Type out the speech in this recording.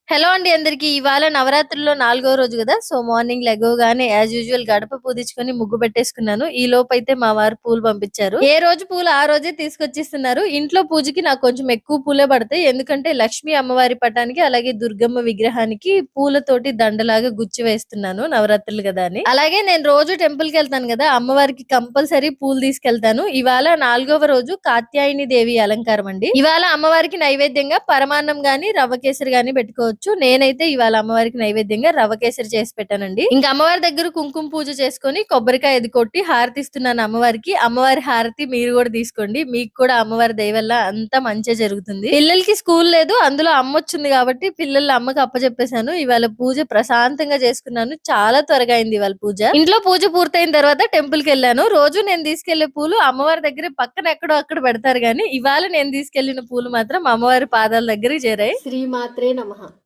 Hello అండి అందరికి. ఇవాళ నవరాత్రుల్లో 4వ రోజు గదా! సో, మార్నింగ్ లెగవగానే యాజ్ యూజువల్ గడప పూదించుకొని ముగ్గు పెట్టేసుకున్నాను. ఈ లోపైతే మా వారు పూలు పంపించారు. ఏ రోజు పూలు ఆ రోజే తీసుకొచ్చిస్తున్నారు. ఇంట్లో పూజకి నాకు కొంచెం ఎక్కువ పూలే పడతాయి. ఎందుకంటే లక్ష్మీ అమ్మవారి పటానికి, అలాగే దుర్గమ్మ విగ్రహానికి పూలతోటి దండలాగా గుచ్చి వేస్తున్నాను నవరాత్రులు గదా అని. అలాగే నేను రోజు టెంపుల్‌కెళ్తాను గదా! అమ్మవారికి కంపల్సరీ పూలు తీసుకెళ్తాను. ఇవాళ 4వ రోజు కాత్యాయని దేవి అలంకారం అండి. ఇవాళ అమ్మవారికి నైవేద్యంగా పరమాన్నం గాని, రవ్వ కేసరి గాని పెట్టుకోవచ్చు. నేనైతే ఇవాళ అమ్మవారికి నైవేద్యంగా రవ్వ కేసరి చేసి పెట్టానండి. ఇంకా అమ్మవారి దగ్గర కుంకుమ పూజ చేసుకొని కొబ్బరికాయ అది కొట్టి హారతిస్తున్నాను అమ్మవారికి. అమ్మవారి హారతి మీరు కూడా తీసుకోండి. మీకు కూడా అమ్మవారి దయ వల్ల అంతా మంచిగా జరుగుతుంది. పిల్లలకి స్కూల్ లేదు, అందులో అమ్మ వచ్చింది కాబట్టి పిల్లల అమ్మకి అప్పచెప్పేశాను. ఇవాళ పూజ ప్రశాంతంగా చేసుకున్నాను. చాలా త్వరగా అయింది ఇవాళ పూజ. ఇంట్లో పూజ పూర్తయిన తర్వాత టెంపుల్ కి వెళ్ళాను. రోజు నేను తీసుకెళ్లే పూలు అమ్మవారి దగ్గర పక్కన ఎక్కడో అక్కడ పెడతారు గానీ ఇవాళ నేను తీసుకెళ్లిన పూలు మాత్రం అమ్మవారి పాదాల దగ్గరికి చేరాయి. శ్రీమాత్రే నమః.